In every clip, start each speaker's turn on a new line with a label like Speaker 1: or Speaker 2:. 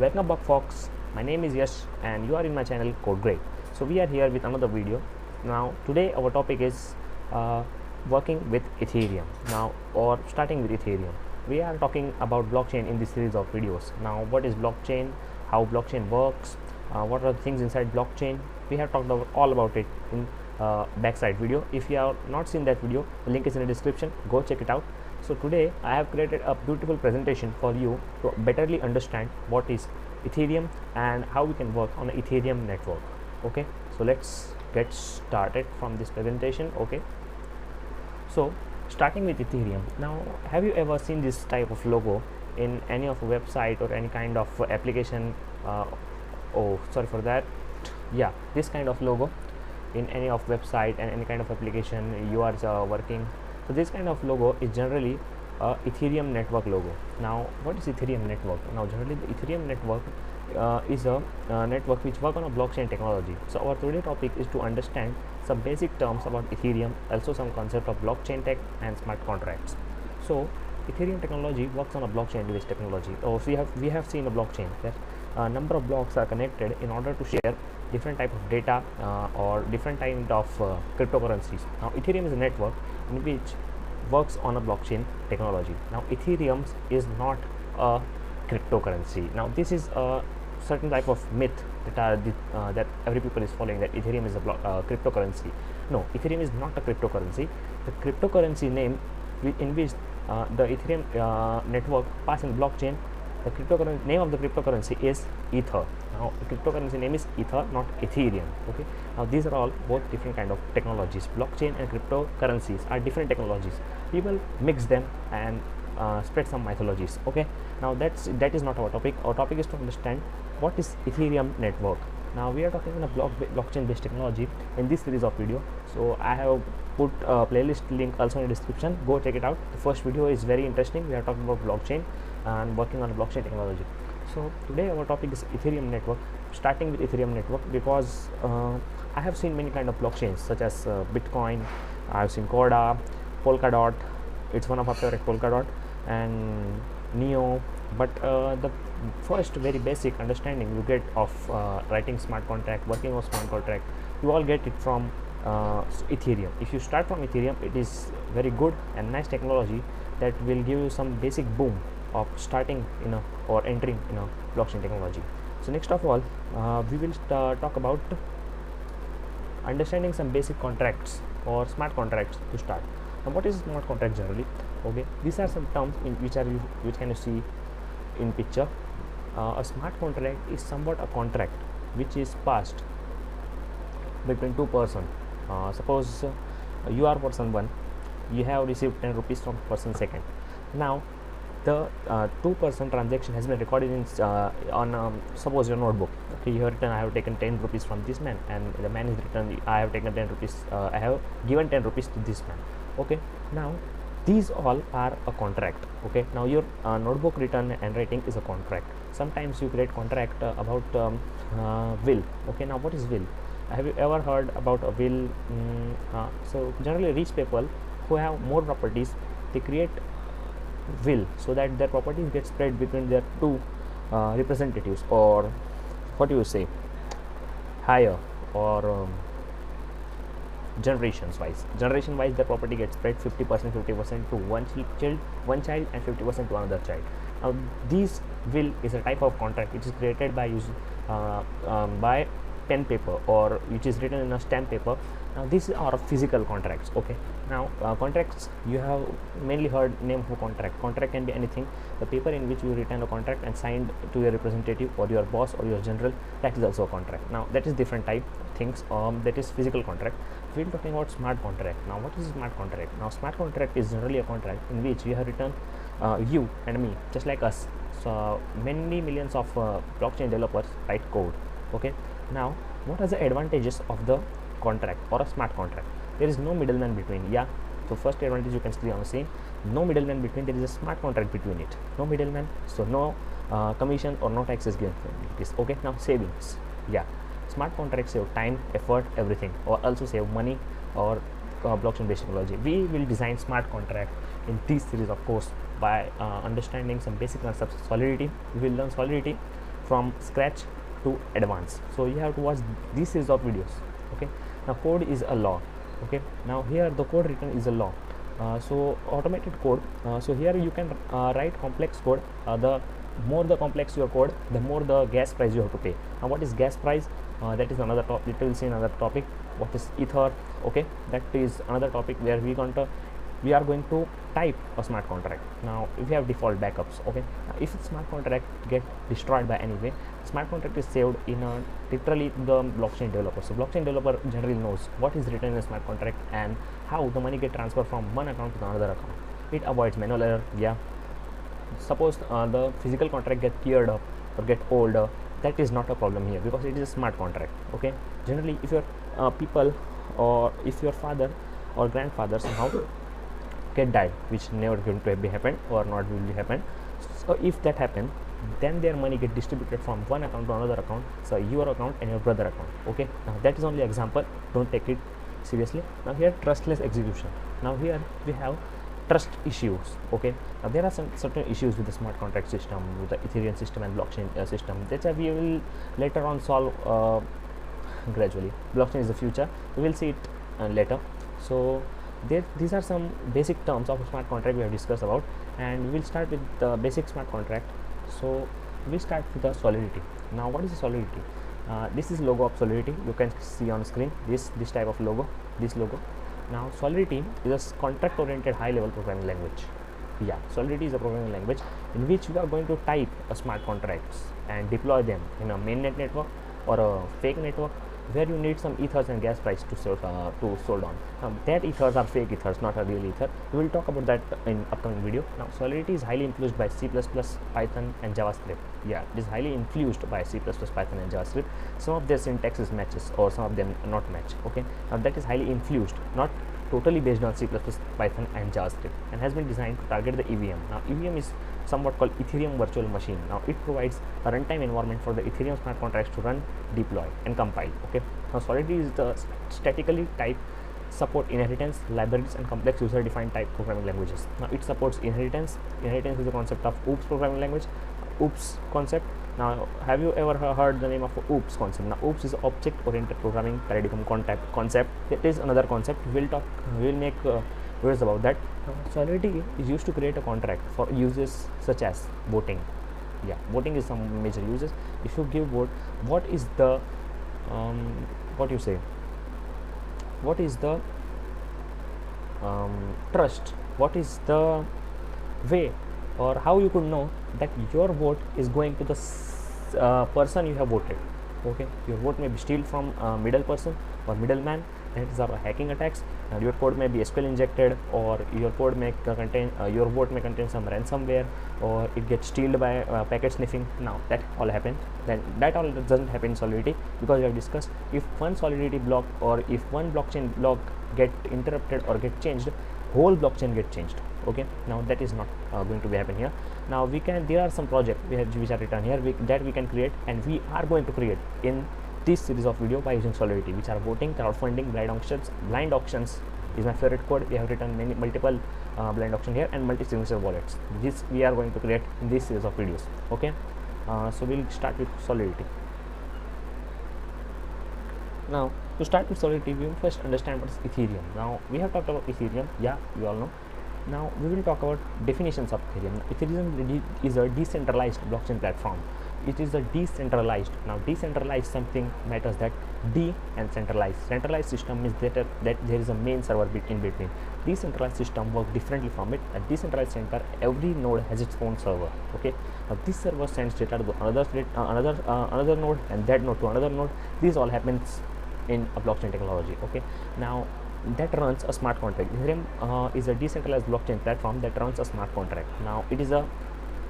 Speaker 1: Welcome back folks, my name is Yash and you are in my channel Code Great. So we are here with another video. Now today our topic is working with Ethereum. Now, or starting with Ethereum. We are talking about blockchain in this series of videos. Now what is blockchain, how blockchain works, what are the things inside blockchain. We have talked about all about it in backside video. If you have not seen that video, the link is in the description, go check it out. So today I have created a beautiful presentation for you to betterly understand what is Ethereum and how we can work on the Ethereum network. Okay, so let's get started from this presentation. Okay, so starting with Ethereum. Now, have you ever seen this type of logo in any of a website or any kind of application? Oh, sorry for that. Yeah, this kind of logo in any of website and any kind of application you are working. So this kind of logo is generally a Ethereum network logo. Now what is Ethereum network? Now generally the Ethereum network is a network which work on a blockchain technology. So our today topic is to understand some basic terms about Ethereum, also some concept of blockchain tech and smart contracts. So Ethereum technology works on a blockchain based technology. So we have seen a blockchain that a number of blocks are connected in order to share different type of data or different kind of cryptocurrencies. Now Ethereum is a network in which works on a blockchain technology. Now Ethereum is not a cryptocurrency. Now this is a certain type of myth that every people is following, that Ethereum is a cryptocurrency. No, Ethereum is not a cryptocurrency. The cryptocurrency name in which the Ethereum network pass in blockchain, the cryptocurrency name of the cryptocurrency is Ether. Now the cryptocurrency name is Ether, not Ethereum. Okay, now these are all both different kind of technologies. Blockchain and cryptocurrencies are different technologies. People mix them and spread some mythologies. Okay, now that is not our topic. Our topic is to understand what is Ethereum network. Now we are talking on a blockchain based technology in this series of video. So I have put a playlist link also in the description, go check it out. The first video is very interesting. We are talking about blockchain and working on a blockchain technology. So today our topic is Ethereum network, starting with Ethereum network because I have seen many kind of blockchains such as Bitcoin, I have seen Corda, Polkadot, it's one of our favorite, Polkadot, and Neo. But the first very basic understanding you get of writing smart contract, working on smart contract, you all get it from Ethereum. If you start from Ethereum, it is very good and nice technology that will give you some basic boom of starting in a or entering in a blockchain technology. So next of all, we will talk about understanding some basic contracts or smart contracts to start. Now what is smart contract generally? Okay, these are some terms in which can you see in picture. A smart contract is somewhat a contract which is passed between two persons. Suppose you are person 1, you have received 10 rupees from person 2nd. Now the two-person transaction has been recorded in on suppose your notebook. Okay, you have written, I have taken 10 rupees from this man, and the man is written, I have taken 10 rupees, I have given 10 rupees to this man. Okay, now these all are a contract. Okay, now your notebook written and writing is a contract. Sometimes you create contract about will. Okay, now what is will? Have you ever heard about a will? So generally rich people who have more properties, they create will so that their properties get spread between their two representatives, or what do you say, higher, or generation wise their property gets spread 50% to one child and 50% to another child. Now this will is a type of contract which is created by using by pen paper, or which is written in a stamp paper. Now these are physical contracts. Okay, now contracts, you have mainly heard name of a contract. Contract can be anything, the paper in which you written a contract and signed to your representative or your boss or your general, that is also a contract. Now that is different type things, that is physical contract. We are talking about smart contract. Now what is smart contract? Now smart contract is generally a contract in which we have written you and me, just like us. So many millions of blockchain developers write code. Okay, now what are the advantages of the contract or a smart contract? There is no middleman between. Yeah, so first advantage you can see on the scene, no middleman between. There is a smart contract between it, no middleman, so no commission or no taxes given for this. Okay, now savings. Yeah, smart contracts save time, effort, everything, or also save money or blockchain based technology. We will design smart contract in this series of course by understanding some basic concepts of Solidity. We will learn Solidity, from scratch to advanced. So you have to watch this series of videos. Okay, now code is a law. Okay, now here the code written is a law. So automated code, so here you can write complex code. The more the complex your code, the more the gas price you have to pay. Now what is gas price? That is another topic. We will see another topic. What is ether? Okay, that is another topic where we are going to type a smart contract. Now if you have default backups, okay, now if smart contract get destroyed by any way, smart contract is saved in literally the blockchain developer. So blockchain developer generally knows what is written in a smart contract and how the money get transferred from one account to the another account. It avoids manual error. Yeah, suppose the physical contract get cleared up or get old, that is not a problem here because it is a smart contract. Okay, generally if your people or if your father or grandfather somehow get died, which never going to be happen or not will be happen, so if that happen, then their money get distributed from one account to another account, so your account and your brother account. Okay, now that is only example, don't take it seriously. Now here trustless execution. Now here we have trust issues. Okay, now there are some certain issues with the smart contract system, with the Ethereum system and blockchain system, that we will later on solve gradually. Blockchain is the future, we will see it later. So these are some basic terms of a smart contract we have discussed about, and we will start with the basic smart contract. So we start with the Solidity. Now what is the Solidity? This is logo of Solidity, you can see on screen, this type of logo, this logo. Now Solidity is a contract oriented high level programming language. Yeah, Solidity is a programming language in which you are going to type a smart contracts and deploy them in a mainnet network or a fake network where you need some ethers and gas price to sold on. Now that ethers are fake ethers, not a real ether. We will talk about that in upcoming video. Now Solidity is highly influenced by C++, Python and JavaScript. Yeah, it is highly influenced by C++, Python and JavaScript. Some of their syntaxes matches or some of them not match. Okay, now that is highly influenced, not totally based on C++, Python and JavaScript, and has been designed to target the EVM. Now EVM is somewhat called Ethereum virtual machine. Now it provides a runtime environment for the Ethereum smart contracts to run, deploy and compile. Okay, now Solidity is the statically typed support inheritance, libraries and complex user defined type programming languages. Now it supports inheritance. Inheritance is the concept of OOPS programming language. OOPS concept. Now have you ever heard the name of OOPS concept? Now OOPS is object oriented programming paradigm concept. That is another concept. We'll make videos about that. Solidity is used to create a contract for uses such as voting. Yeah, voting is some major uses. If you give vote, what is the trust, what is the way or how you could know that your vote is going to the person you have voted. Okay, your vote may be steal from middle person or middleman, that is our hacking attacks. Your code may be SQL injected, or your code may contain your vote may contain some ransomware, or it gets stealed by packet sniffing. Now that all happens, then that all doesn't happen in Solidity, because we have discussed if one Solidity block or if one blockchain block get interrupted or get changed, whole blockchain get changed. Okay, now that is not going to be happen here. Now there are some projects which are written here that we can create, and we are going to create in this series of video by using Solidity, which are voting, crowdfunding, blind auctions. Blind auctions is my favorite code. We have written multiple blind auction here, and multi-signature wallets. This we are going to create in this series of videos. Okay, so we'll start with Solidity. Now to start with Solidity, we will first understand what is Ethereum. Now we have talked about Ethereum. Yeah, you all know. Now we will talk about definitions of Ethereum. Ethereum is a decentralized blockchain platform. It is a decentralized. Now decentralized something matters that D and centralized. Centralized system is that there is a main server in between. Decentralized system work differently from it. A decentralized center, every node has its own server. Okay, now this server sends data to another node, and that node to another node. This all happens in a blockchain technology. Okay, now that runs a smart contract. Ethereum is a decentralized blockchain platform that runs a smart contract. Now it is a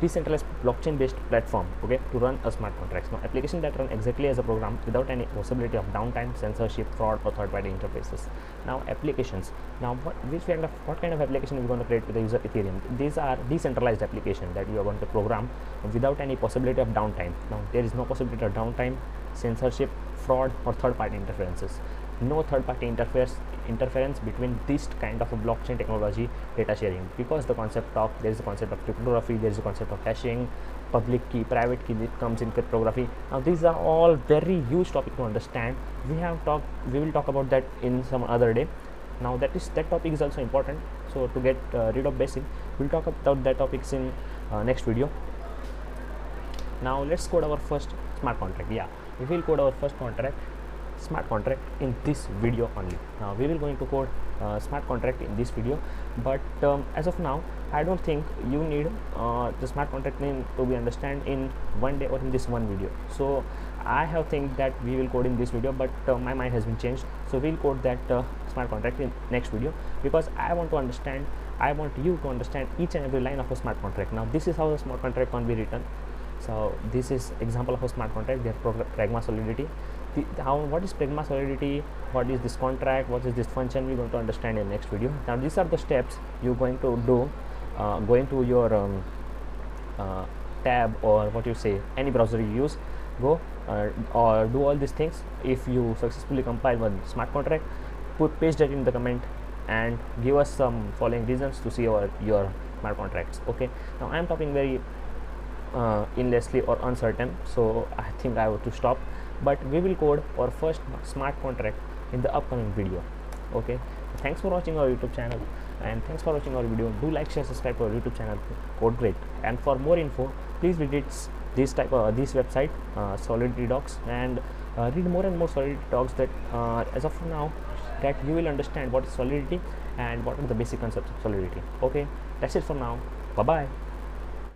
Speaker 1: decentralized blockchain based platform, okay, to run a smart contracts. Now application that run exactly as a program without any possibility of downtime, censorship, fraud or third-party interfaces. Now applications. Now what kind of application are we going to create with the user Ethereum? These are decentralized application that you are going to program without any possibility of downtime. Now there is no possibility of downtime, censorship, fraud or third-party interferences. No third-party interference between this kind of a blockchain technology data sharing, because there is a concept of cryptography, there is a concept of hashing, public key, private key that comes in cryptography. Now these are all very huge topic to understand. We will talk about that in some other day. Now that topic is also important, so to get rid of basic, we'll talk about that topics in next video. Now let's code our first smart contract. Yeah, we will code our first smart contract in this video only. Now we will going to code smart contract in this video, but as of now I don't think you need the smart contract name to be understand in one day or in this one video. So I have think that we will code in this video, but my mind has been changed, so we'll code that smart contract in next video, because I want you to understand each and every line of a smart contract. Now this is how a smart contract can be written. So this is example of a smart contract. They have pragma solidity. What is pragma solidity, what is this contract, what is this function, we're going to understand in next video. Now these are the steps you're going to do, going to your tab, or what you say, any browser you use, go or do all these things. If you successfully compile one smart contract, paste that in the comment and give us some following reasons to see your smart contracts. Okay, now I am talking very endlessly or uncertain, so I think I have to stop, but we will code our first smart contract in the upcoming video. Okay, thanks for watching our YouTube channel, and thanks for watching our video. Do like, share, subscribe to our YouTube channel, Code Great. And for more info, please visit this website, Solidity Docs, and read more and more Solidity Docs, that as of now that you will understand what is Solidity and what are the basic concepts of Solidity. Okay, that's it for now. Bye bye.